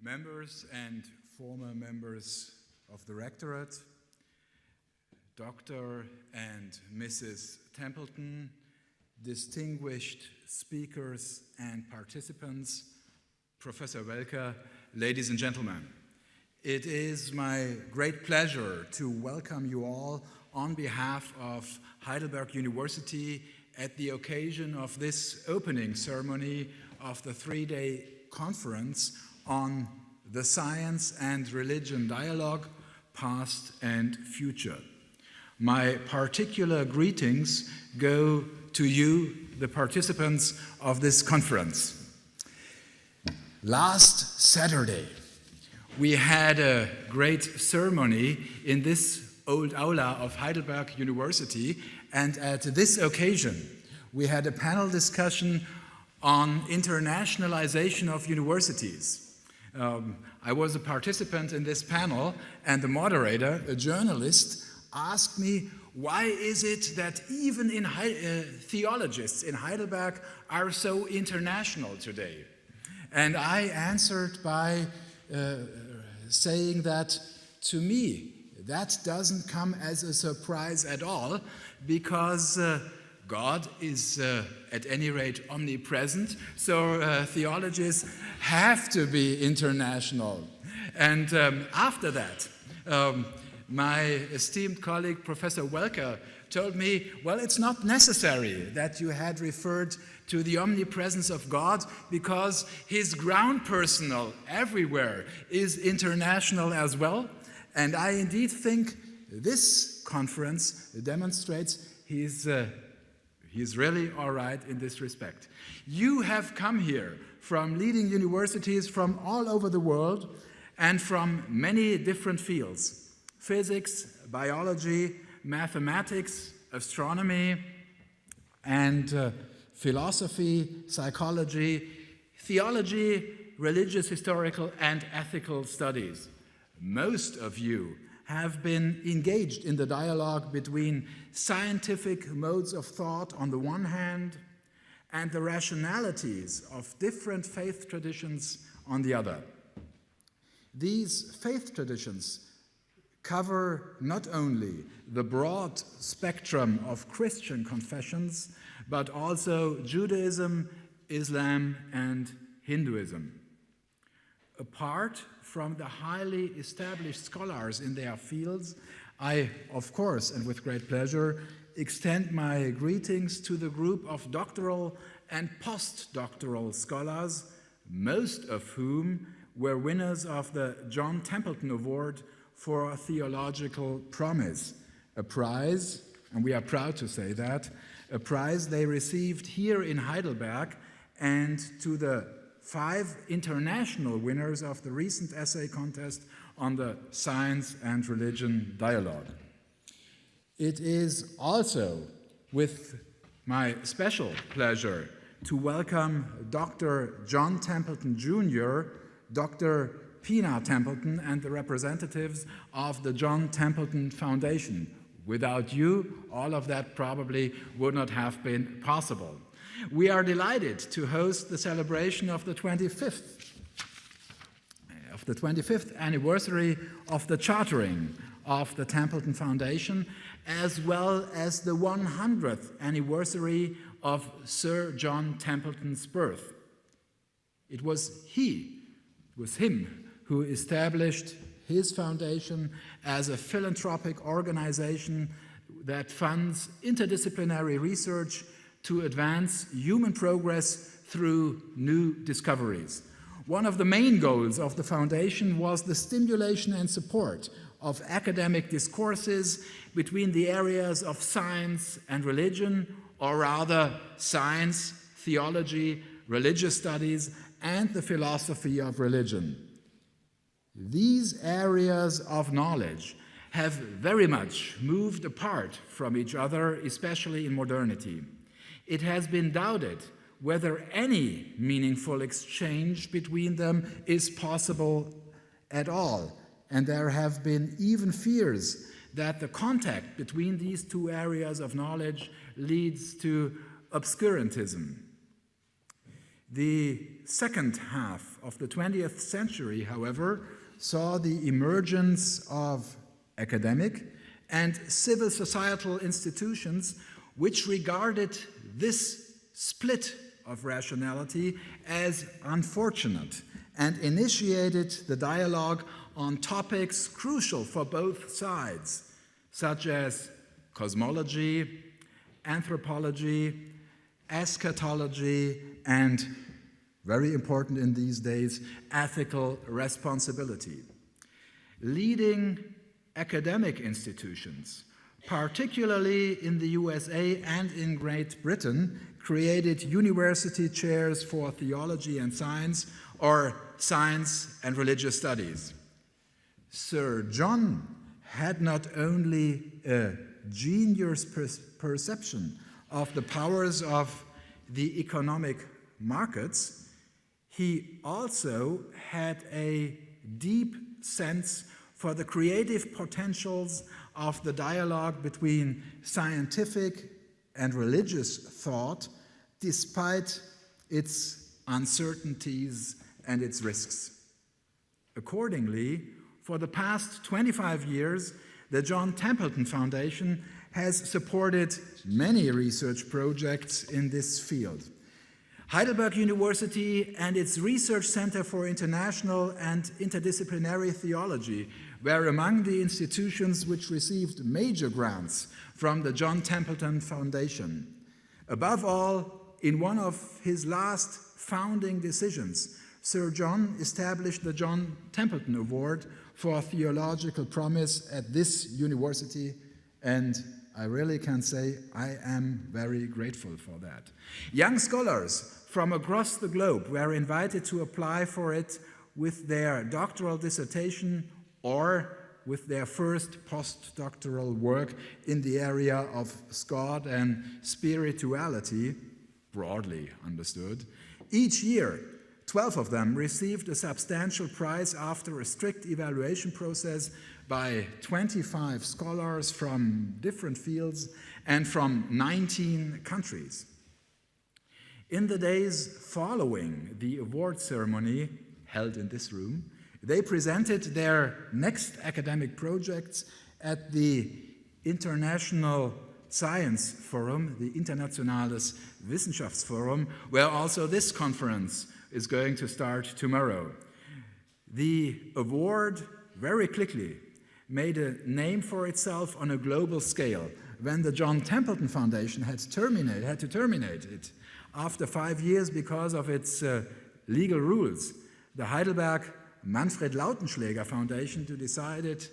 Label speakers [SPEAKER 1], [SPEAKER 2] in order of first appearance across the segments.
[SPEAKER 1] members and former members of the Rectorate, Dr. and Mrs. Templeton, distinguished speakers and participants, Professor Welker, ladies and gentlemen. It is my great pleasure to welcome you all on behalf of Heidelberg University at the occasion of this opening ceremony of the three-day conference on the Science and Religion Dialogue, Past and Future. My particular greetings go to you, the participants of this conference. Last Saturday, we had a great ceremony in this old aula of Heidelberg University, and at this occasion, we had a panel discussion on internationalization of universities. I was a participant in this panel, and the moderator, a journalist, asked me, why is it that even theologists in Heidelberg are so international today? And I answered by saying that, to me, that doesn't come as a surprise at all, because God is, at any rate, omnipresent, so theologists have to be international. And after that, my esteemed colleague, Professor Welker, told me, well, it's not necessary that you had referred to the omnipresence of God, because his ground personnel everywhere is international as well. And I indeed think this conference demonstrates he's really all right in this respect. You have come here from leading universities from all over the world and from many different fields: physics, biology, mathematics, astronomy, and philosophy, psychology, theology, religious, historical, and ethical studies. Most of you have been engaged in the dialogue between scientific modes of thought on the one hand and the rationalities of different faith traditions on the other. These faith traditions cover not only the broad spectrum of Christian confessions, but also Judaism, Islam, and Hinduism. Apart from the highly established scholars in their fields, I, of course, and with great pleasure, extend my greetings to the group of doctoral and postdoctoral scholars, most of whom were winners of the John Templeton Award for Theological Promise, a prize, and we are proud to say that, a prize they received here in Heidelberg, and to the 5 international winners of the recent essay contest on the Science and Religion Dialogue. It is also with my special pleasure to welcome Dr. John Templeton Jr., Dr. Pina Templeton, and the representatives of the John Templeton Foundation. Without you, all of that probably would not have been possible. We are delighted to host the celebration of the 25th anniversary of the chartering of the Templeton Foundation, as well as the 100th anniversary of Sir John Templeton's birth. It was him who established his foundation as a philanthropic organization that funds interdisciplinary research to advance human progress through new discoveries. One of the main goals of the foundation was the stimulation and support of academic discourses between the areas of science and religion, or rather science, theology, religious studies, and the philosophy of religion. These areas of knowledge have very much moved apart from each other, especially in modernity. It has been doubted whether any meaningful exchange between them is possible at all, and there have been even fears that the contact between these two areas of knowledge leads to obscurantism. The second half of the 20th century, however, saw the emergence of academic and civil societal institutions which regarded this split of rationality as unfortunate and initiated the dialogue on topics crucial for both sides, such as cosmology, anthropology, eschatology, and, very important in these days, ethical responsibility. Leading academic institutions, particularly in the USA and in Great Britain, created university chairs for theology and science or science and religious studies. Sir John had not only a genius perception of the powers of the economic markets, he also had a deep sense for the creative potentials of the dialogue between scientific and religious thought, despite its uncertainties and its risks. Accordingly, for the past 25 years, the John Templeton Foundation has supported many research projects in this field. Heidelberg University and its Research Center for International and Interdisciplinary Theology were among the institutions which received major grants from the John Templeton Foundation. Above all, in one of his last founding decisions, Sir John established the John Templeton Award for Theological Promise at this university, and I really can say I am very grateful for that. Young scholars from across the globe were invited to apply for it with their doctoral dissertation or with their first postdoctoral work in the area of God and spirituality, broadly understood. Each year, 12 of them received a substantial prize after a strict evaluation process by 25 scholars from different fields and from 19 countries. In the days following the award ceremony held in this room, they presented their next academic projects at the International Science Forum, the Internationales Wissenschaftsforum, where also this conference is going to start tomorrow. The award very quickly made a name for itself on a global scale when the John Templeton Foundation had to terminate it after 5 years because of its legal rules. The Heidelberg Manfred Lautenschläger Foundation decided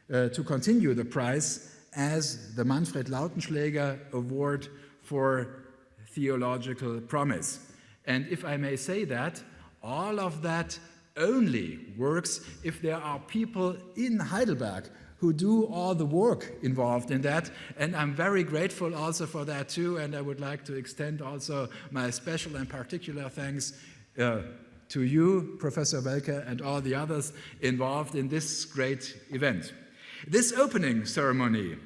[SPEAKER 1] to continue the prize as the Manfred Lautenschläger Award for Theological Promise. And if I may say that, all of that only works if there are people in Heidelberg who do all the work involved in that, and I'm very grateful also for that too, and I would like to extend also my special and particular thanks to you, Professor Welke, and all the others involved in this great event. This opening ceremony,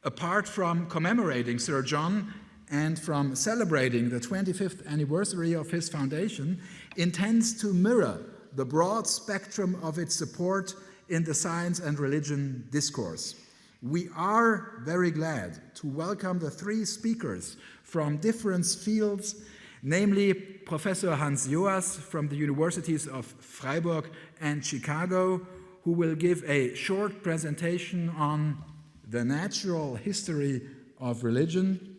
[SPEAKER 1] apart from commemorating Sir John and from celebrating the 25th anniversary of his foundation, intends to mirror the broad spectrum of its support in the science and religion discourse. We are very glad to welcome the 3 speakers from different fields, namely Professor Hans Joas from the Universities of Freiburg and Chicago, who will give a short presentation on the natural history of religion.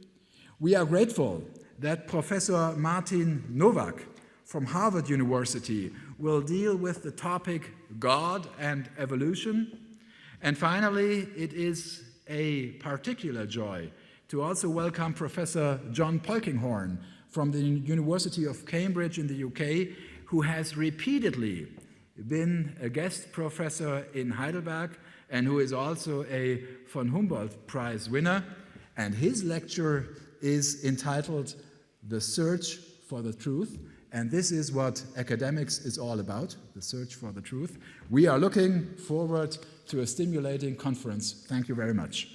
[SPEAKER 1] We are grateful that Professor Martin Nowak from Harvard University will deal with the topic God and evolution. And finally, it is a particular joy to also welcome Professor John Polkinghorne from the University of Cambridge in the UK, who has repeatedly been a guest professor in Heidelberg and who is also a von Humboldt Prize winner. And his lecture is entitled The Search for the Truth. And this is what academics is all about, the search for the truth. We are looking forward to a stimulating conference. Thank you very much.